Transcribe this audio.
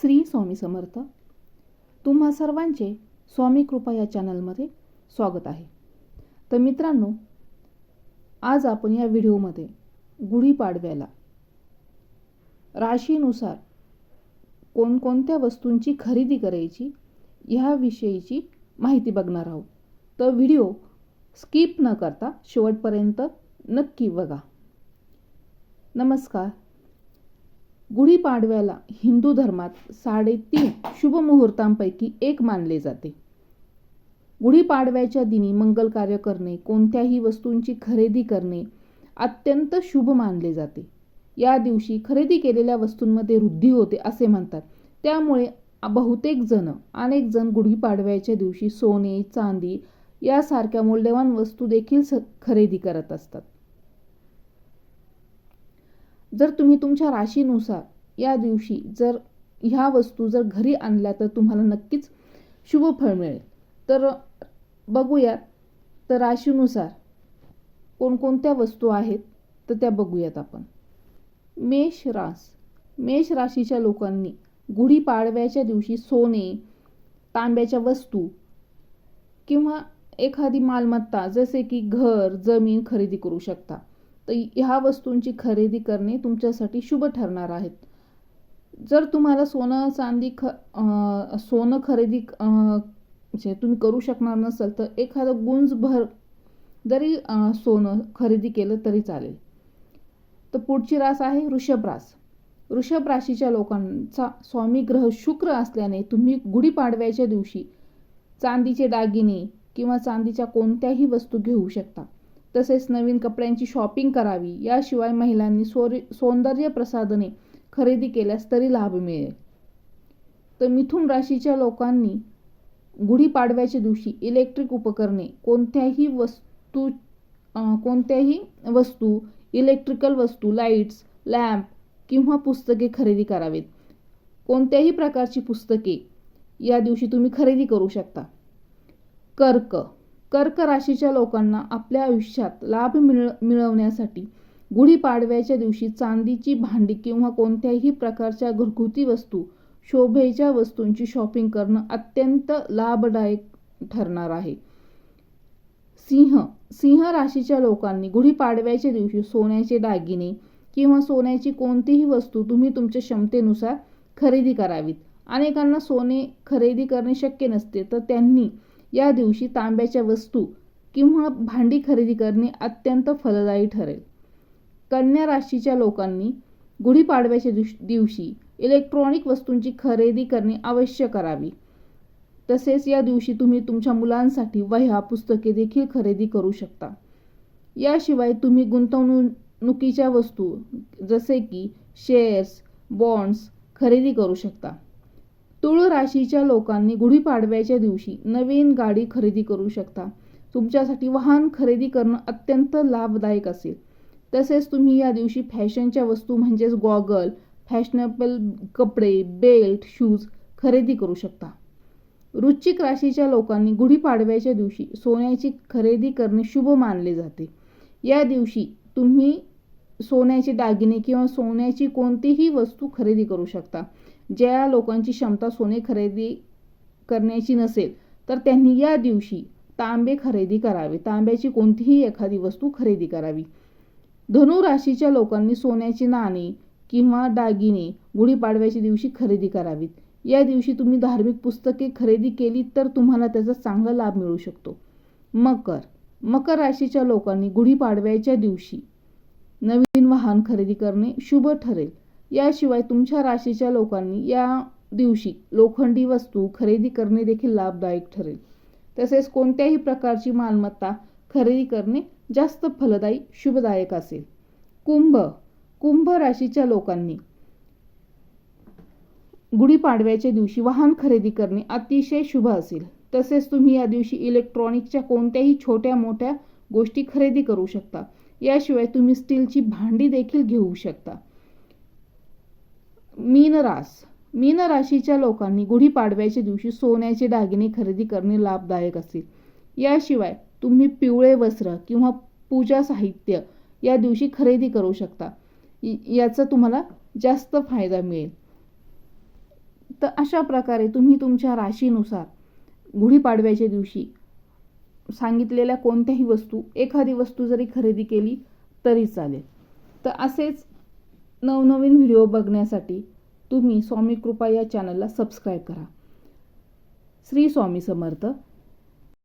श्री स्वामी समर्थ. तुम्हा सर्वांचे स्वामी कृपा या चॅनलमध्ये स्वागत आहे. तर मित्रांनो, आज आपण या व्हिडिओमध्ये गुढीपाडव्याला राशीनुसार कोणकोणत्या वस्तूंची खरेदी करायची ह्याविषयीची माहिती बघणार आहोत. तर व्हिडिओ स्किप न करता शेवटपर्यंत नक्की बघा. नमस्कार. गुढीपाडव्याला हिंदू धर्मात 3.5 शुभ मुहूर्तांपैकी एक मानले जाते. गुढीपाडव्याच्या दिनी मंगल कार्य करणे, कोणत्याही वस्तूंची खरेदी करणे अत्यंत शुभ मानले जाते. या दिवशी खरेदी केलेल्या वस्तूंमध्ये वृद्धी होते असे म्हणतात. त्यामुळे अनेक जण गुढीपाडव्याच्या दिवशी सोने, चांदी यासारख्या मौल्यवान वस्तू देखील खरेदी करत असतात. जर तुम्ही तुमच्या राशीनुसार या दिवशी जर ह्या वस्तू जर घरी आणल्या तर तुम्हाला नक्कीच शुभ फळ मिळेल. तर बघूयात, तर राशीनुसार कोणकोणत्या वस्तू आहेत तर त्या बघूयात आपण. मेष राशीच्या लोकांनी गुढीपाडव्याच्या दिवशी सोने, तांब्याच्या वस्तू किंवा एखादी मालमत्ता जसे की घर, जमीन खरेदी करू शकता. तर ह्या वस्तूंची खरेदी करणे तुमच्यासाठी शुभ ठरणार आहेत. जर तुम्हाला सोनं खरेदी जे तुम्ही करू शकणार नसाल तर एखादं गुंजभर जरी सोनं खरेदी केलं तरी चालेल. तर पुढची रास आहे वृषभ रास. वृषभ राशीच्या लोकांचा स्वामी ग्रह शुक्र असल्याने तुम्ही गुढीपाडव्याच्या दिवशी चांदीचे दागिने किंवा चांदीच्या कोणत्याही वस्तू घेऊ शकता. तसेच नवीन कपड्यांची शॉपिंग करावी. याशिवाय महिलांनी सौंदर्य प्रसाधने खरेदी केल्यास तरी लाभ मिळेल. तर मिथुन राशीच्या लोकांनी गुढीपाडव्याच्या दिवशी इलेक्ट्रिक उपकरणे, कोणत्याही वस्तू, इलेक्ट्रिकल वस्तू, लाईट्स, लॅम्प किंवा पुस्तके खरेदी करावीत. कोणत्याही प्रकारची पुस्तके या दिवशी तुम्ही खरेदी करू शकता. कर्क राशीच्या लोकांना आपल्या आयुष्यात लाभ मिळवण्यासाठी गुढीपाडव्याच्या दिवशी चांदीची भांडी किंवा कोणत्याही प्रकारच्या घरगुती वस्तू, शोभेच्या वस्तूंची शॉपिंग करणं अत्यंत लाभदायक ठरणार आहे. सिंह राशीच्या लोकांनी गुढीपाडव्याच्या दिवशी सोन्याचे दागिने किंवा सोन्याची कोणतीही वस्तू तुम्ही तुमच्या क्षमतेनुसार खरेदी करावीत. अनेकांना सोने खरेदी करणे शक्य नसते तर त्यांनी या दिवशी तांब्याच्या वस्तू किंवा भांडी खरेदी करणे अत्यंत फलदायी ठरेल. कन्या राशीच्या लोकांनी गुढीपाडव्याच्या दिवशी इलेक्ट्रॉनिक वस्तूंची खरेदी करणे अवश्य करावी. तसेच या दिवशी तुम्ही तुमच्या मुलांसाठी वह्या, पुस्तके देखील खरेदी करू शकता. याशिवाय तुम्ही गुंतवणुकीच्या वस्तू जसे की शेअर्स, बॉन्ड्स खरेदी करू शकता. तुळ राशीच्या लोकांनी गुढीपाडव्याच्या दिवशी नवीन गाडी खरेदी करू शकता. तुमच्यासाठी वाहन खरेदी करणं अत्यंत लाभदायक असेल. तसेच तुम्ही या दिवशी फॅशनच्या वस्तू म्हणजेच गॉगल, फॅशनेबल कपडे, बेल्ट, शूज खरेदी करू शकता. वृश्चिक राशीच्या लोकांनी गुढीपाडव्याच्या दिवशी सोन्याची खरेदी करणे शुभ मानले जाते. या दिवशी तुम्ही सोन्याचे दागिने किंवा सोन्याची कोणतीही वस्तू खरेदी करू शकता. ज्या लोकांची क्षमता सोने खरेदी करण्याची नसेल तर त्यांनी या दिवशी तांबे खरेदी करावे. तांब्याची कोणतीही एखादी वस्तू खरेदी करावी. धनु राशीच्या लोकांनी सोन्याची नाणी किंवा दागिने गुढीपाडव्याच्या दिवशी खरेदी करावीत. या दिवशी तुम्ही धार्मिक पुस्तके खरेदी केली तर तुम्हाला त्याचा चांगला लाभ मिळू शकतो. मकर राशीच्या लोकांनी गुढीपाडव्याच्या दिवशी नवीन वाहन खरेदी करणे शुभ ठरेल. याशिवाय तुमच्या राशीच्या लोकांनी या दिवशी लोखंडी वस्तू खरेदी करणे देखील लाभदायक ठरेल. तसेच कोणत्याही प्रकारची मालमत्ता खरेदी करणे जास्त फलदायी, शुभदायक असेल. कुंभ राशीच्या लोकांनी गुढीपाडव्याच्या दिवशी वाहन खरेदी करणे अतिशय शुभ असेल. तसेच तुम्ही या दिवशी इलेक्ट्रॉनिकच्या कोणत्याही छोट्या मोठ्या गोष्टी खरेदी करू शकता. याशिवाय तुम्ही स्टीलची भांडी देखील घेऊ शकता. मीन राशीच्या लोकांनी गुढीपाडव्याच्या दिवशी सोन्याचे दागिने खरेदी करणे लाभदायक असेल. याशिवाय तुम्ही पिवळे वस्त्र किंवा पूजा साहित्य या दिवशी खरेदी करू शकता. याचा तुम्हाला जास्त फायदा मिळेल. तर अशा प्रकारे तुम्ही तुमच्या राशीनुसार गुढीपाडव्याच्या दिवशी सांगितलेल्या कोणत्याही वस्तू, एखादी वस्तू जरी खरेदी केली तरी चालेल. तर असेच नवनवीन व्हिडिओ बघण्यासाठी तुम्ही स्वामी कृपा या चॅनलला सबस्क्राईब करा. श्री स्वामी समर्थ.